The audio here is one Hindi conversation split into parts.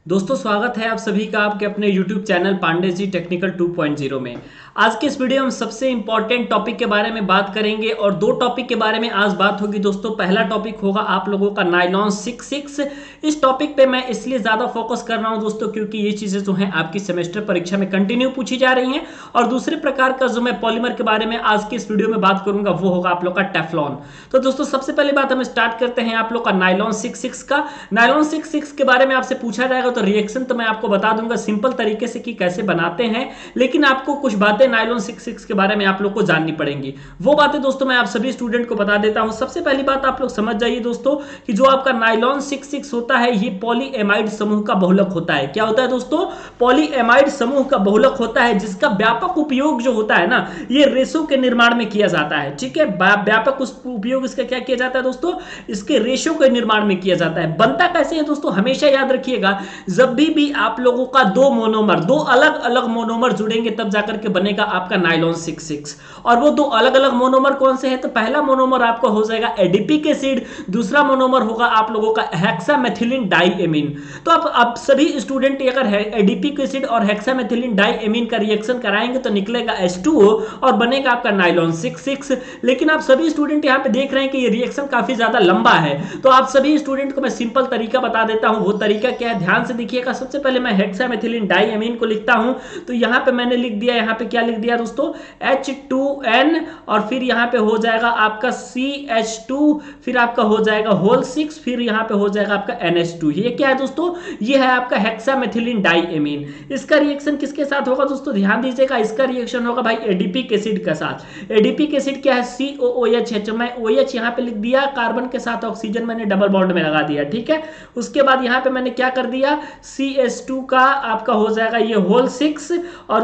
दोस्तों स्वागत है आप सभी का आपके अपने YouTube channel Pandey ji technical 2.0 में। आज के इस वीडियो में हम सबसे इंपॉर्टेंट टॉपिक के बारे में बात करेंगे और दो टॉपिक के बारे में आज बात होगी। दोस्तों पहला टॉपिक होगा आप लोगों का नायलॉन 66। इस टॉपिक पे मैं इसलिए ज़्यादा फोकस कर रहा हूं दोस्तों क्योंकि ये चीज़ें जो हैं आपकी सेमेस्टर परीक्षा में कंटिन्यू पूछी जा रही हैं। और दूसरे प्रकार का जो मैं पॉलीमर के बारे में आज की इस वीडियो में बात करूंगा वो होगा आप लोग का टेफ्लॉन। तो दोस्तों सबसे पहले बात हम स्टार्ट करते हैं आप लोग का नायलॉन 66 का। नायलॉन 66 के बारे में आपसे पूछा जाएगा तो रिएक्शन तो मैं आपको बता दूंगा सिंपल तरीके से कि कैसे बनाते हैं, लेकिन आपको कुछ बातें नायलॉन 66 के बारे में आप लोग को जाननी पड़ेंगी। वो बातें दोस्तों मैं आप सभी स्टूडेंट को बता देता हूं। सबसे पहली बात आप लोग समझ जाइए दोस्तों कि जो आपका नायलॉन 66 होता है ये पॉलीएमाइड समूह का बहुलक होता है। क्या होता है दोस्तों? पॉलीएमाइड समूह का बहुलक होता है जिसका व्यापक उपयोग जो होता है ना ये रेशो के निर्माण में किया जाता है। ठीक है, व्यापक उपयोग इसका क्या किया जाता है दोस्तों? इसके रेशो के निर्माण में किया जाता है। बनता कैसे है दोस्तों? हमेशा याद रखिएगा, जब भी आप लोगों का दो मोनोमर, दो अलग अलग मोनोमर जुड़ेंगे तब जाकर के बनेगा आपका नायलॉन 66। और वो दो अलग अलग मोनोमर कौन से हैं? तो पहला मोनोमर आपका हो जाएगा एडिपिक एसिड, दूसरा मोनोमर होगा आप लोगों का हेक्सामेथिलीन डाइएमीन। तो आप सभी स्टूडेंट अगर एडिपिक एसिड और हेक्सामेथिलीन डाइएमीन का रिएक्शन कराएंगे तो निकलेगा H2O और बनेगा आपका नायलॉन 66। लेकिन आप सभी स्टूडेंट यहां पे देख रहे हैं कि ये रिएक्शन काफी ज्यादा लंबा है, तो आप सभी स्टूडेंट को मैं सिंपल तरीका बता देता हूं। वो तरीका क्या है ध्यान से देखिएगा। सबसे पहले मैं हेक्सामेथिलीन डाइएमीन को लिखता हूं, तो यहां पे मैंने लिख दिया, यहां पे क्या लिख दिया दोस्तों? H2N और फिर यहां पे हो जाएगा आपका CH2, फिर आपका हो जाएगा होल 6, फिर यहां पे हो जाएगा आपका NH2। ये क्या है दोस्तों? ये है आपका हेक्सामेथिलीन डाइएमीन। इसका रिएक्शन किसके साथ होगा दोस्तों? ध्यान दीजिएगा, इसका रिएक्शन होगा भाई एडिपिक एसिड के साथ। एडिपिक एसिड क्या है? COOH है, तो मैं OH यहां पे लिख दिया, कार्बन के साथ ऑक्सीजन मैंने डबल बॉन्ड में लगा दिया। ठीक है, उसके बाद यहां पे मैंने क्या कर दिया, CH2 का आपका हो जाएगा ये होल 6 और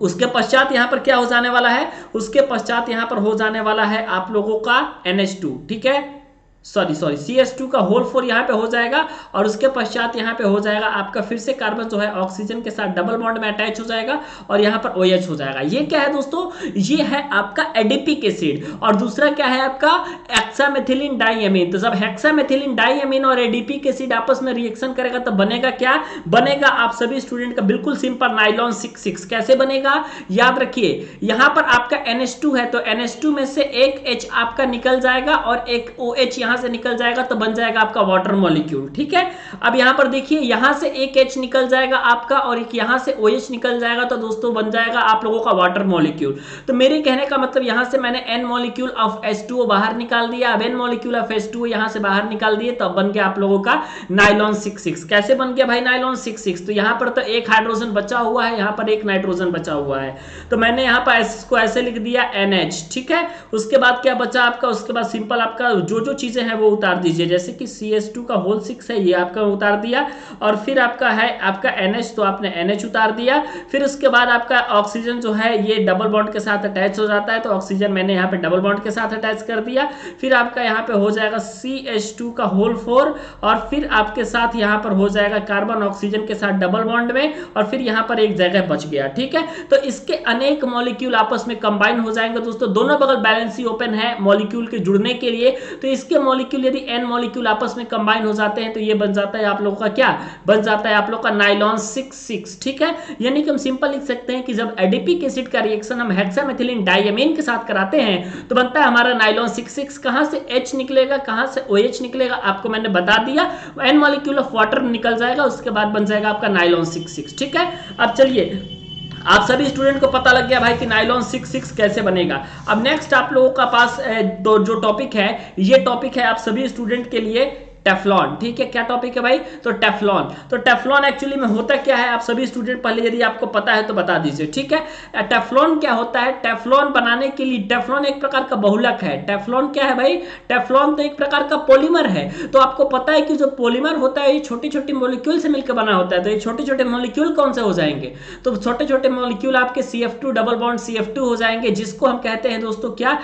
उसके पश्चात यहां पर क्या हो जाने वाला है? उसके पश्चात यहां पर हो जाने वाला है आप लोगों का NH2। ठीक है, सॉरी CH2 का होल 4 यहां पे हो जाएगा और उसके पश्चात यहां पे हो जाएगा आपका फिर से कार्बन जो है ऑक्सीजन के साथ डबल बॉन्ड में अटैच हो जाएगा और यहां पर OH हो जाएगा। ये क्या है दोस्तों? ये है आपका एडिपिक एसिड। और दूसरा क्या है आपका? Hexamethylene diamine. तो जब हेक्सामेथिलीन डाइएमीन और एडिपिक एसिड आपस में रिएक्शन करेगा तो बनेगा क्या? बनेगा आप सभी स्टूडेंट का बिल्कुल सिंपल नायलॉन 66। कैसे बनेगा याद रखिए, यहां पर आपका NH2 है तो NH2 में से एक H आपका निकल जाएगा और एक OH यहां से निकल जाएगा तो बन जाएगा आपका वाटर मॉलिक्यूल। ठीक है, अब यहां पर देखिए, यहां से एक H निकल जाएगा आपका और एक यहां से OH निकल जाएगा तो दोस्तों बन जाएगा आप लोगों का वाटर मॉलिक्यूल। तो मेरे कहने का मतलब यहां से मैंने N मॉलिक्यूल ऑफ H2O बाहर निकाल दिया। अब N मॉलिक्यूल ऑफ H2O यहां से बाहर निकाल दिए तो बन गया आप लोगों का नायलॉन 66। कैसे बन गया भाई नायलॉन 66? तो यहां पर तो एक हाइड्रोजन बचा हुआ है, यहां पर एक नाइट्रोजन बचा हुआ है, तो मैंने यहां पर इसको ऐसे लिख दिया NH। ठीक है, उसके बाद क्या बचा आपका? उसके बाद सिंपल आपका जो चीजें हैं वो उतार दीजिए, जैसे कि CH2 का होल 6 है ये आपका उतार दिया और फिर आपका है आपका NH, तो आपने NH उतार दिया। फिर उसके बाद आपका ऑक्सीजन जो है ये डबल बॉन्ड के साथ अटैच हो जाता है तो ऑक्सीजन मैंने यहाँ पे डबल बॉन्ड के साथ अटैच कर दिया। फिर आपका यहाँ पे हो जाएगा CH2 का होल 4 और फिर आपके साथ यहाँ पर हो जाएगा कार्बन ऑक्सीजन के साथ डबल बॉन्ड में और फिर यहाँ पर एक जगह बच गया। ठीक है, तो इसके अनेक मॉलिक्यूल आपस में कंबाइन हो जाएंगे दोस्तों। दोनों बगल बैलेंस ही ओपन है मॉलिक्यूल के जुड़ने के लिए, तो इसके मॉलिक्यूल यदि N मॉलिक्यूल आपस में कंबाइन हो जाते हैं तो ये बन जाता है आप लोगों का क्या? बन जाता है आप लोग का नायलॉन 66। ठीक है, यानी कि हम सिंपल लिख सकते हैं कि जब एडिपिक एसिड का रिएक्शन हम हेक्सामेथिलीन डाइएमीन के साथ कराते हैं तो बनता है हमारा नायलॉन 66। कहां से H निकलेगा, कहां से OH निकलेगा आपको मैंने बता दिया। N मॉलिक्यूल ऑफ वाटर निकल जाएगा, उसके बाद बन जाएगा आपका नायलॉन 66। ठीक है, अब चलिए आप सभी स्टूडेंट को पता लग गया भाई कि नायलॉन 66 कैसे बनेगा। अब नेक्स्ट आप लोगों का पास जो टॉपिक है ये टॉपिक है आप सभी स्टूडेंट के लिए टेफ्लॉन। ठीक है, क्या टॉपिक है भाई? तो टेफ्लॉन। तो टेफ्लॉन एक्चुअली में होता क्या है आप सभी स्टूडेंट पहले यदि आपको पता है तो बता दीजिए। ठीक है, टेफ्लॉन क्या होता है? टेफ्लॉन बनाने के लिए, टेफ्लॉन एक प्रकार का बहुलक है। टेफ्लॉन क्या है भाई? टेफ्लॉन तो एक प्रकार का पॉलीमर है। तो आपको पता है कि जो पॉलीमर होता है ये छोटी छोटी मॉलिक्यूल से मिलकर बना होता है। तो ये छोटे छोटे मॉलिक्यूल कौन से हो जाएंगे? तो छोटे छोटे मॉलिक्यूल आपके CF2 डबल बॉन्ड CF2 हो जाएंगे, जिसको हम कहते हैं दोस्तों क्या?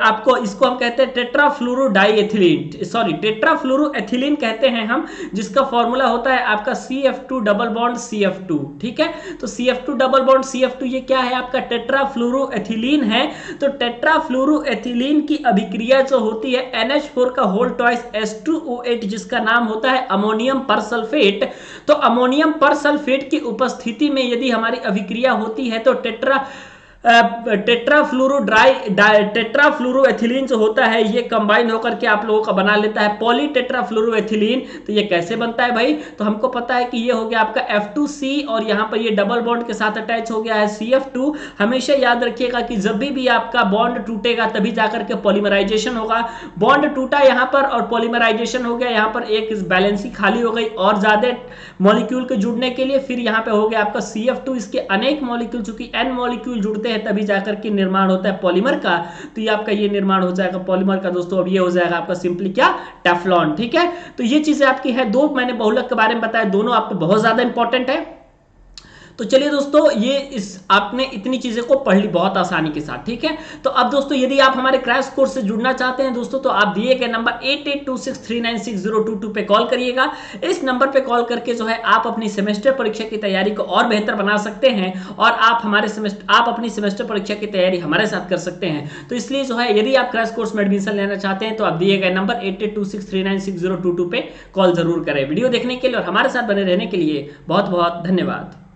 आपको इसको हम कहते हैं टेट्राफ्लोरोडाइएथिलीन, सॉरी टेट्राफ्लोरोएथिलीन कहते हैं हम, जिसका फॉर्मूला होता है आपका CF2 डबल बॉन्ड CF2। ठीक है, तो CF2 डबल बॉन्ड CF2 ये क्या है आपका टेट्राफ्लोरोएथिलीन है। तो टेट्राफ्लोरोएथिलीन की अभिक्रिया जो होती है NH4 का होल ट्वाइस H2O8 जिसका नाम होता है अमोनियम परसल्फेट। तो अमोनियम परसल्फेट की उपस्थिति में यदि हमारी अभिक्रिया होती है तो टेट्राफ्लोरोएथिलीन जो होता है ये कंबाइन होकर के आप लोगों का बना लेता है पॉलीटेट्राफ्लोरोएथिलीन। तो ये कैसे बनता है भाई, तो हमको पता है कि ये हो गया आपका F2C और यहाँ पर ये डबल बॉन्ड के साथ अटैच हो गया है CF2। हमेशा याद रखिएगा कि जब भी आपका बॉन्ड टूटेगा तभी जाकर के पॉलीमराइजेशन होगा। बॉन्ड टूटा यहाँ पर और पॉलीमराइजेशन हो गया, यहाँ पर एक बैलेंसी खाली हो गई और ज्यादा मॉलिक्यूल के जुड़ने के लिए, फिर यहाँ पे हो गया आपका CF2। इसके अनेक मॉलिक्यूल, चूंकि n मॉलिक्यूल जुड़ते हैं तभी जाकर के निर्माण होता है पॉलीमर का। तो ये आपका ये निर्माण हो जाएगा पॉलीमर का दोस्तों। अब ये हो जाएगा आपका सिंपली क्या, टेफ्लॉन। ठीक है, तो ये चीजें आपकी है। दो मैंने बहुलक के बारे में बताया, दोनों आपको बहुत ज्यादा इंपॉर्टेंट है। तो चलिए दोस्तों, ये आपने इतनी चीजें को पढ़ ली बहुत आसानी के साथ। ठीक है, तो अब दोस्तों यदि आप हमारे क्रैश कोर्स से जुड़ना चाहते हैं दोस्तों, तो आप दिए गए नंबर 8826396022 पे कॉल करिएगा। इस नंबर पे कॉल करके जो है आप अपनी सेमेस्टर परीक्षा की तैयारी को और बेहतर बना सकते हैं और आप अपनी सेमेस्टर परीक्षा की तैयारी हमारे साथ कर सकते हैं। तो इसलिए जो है यदि आप क्रैश कोर्स में एडमिशन लेना चाहते हैं तो आप दिए गए नंबर 8826396022 पे कॉल जरूर करें। वीडियो देखने के लिए और हमारे साथ बने रहने के लिए बहुत बहुत धन्यवाद।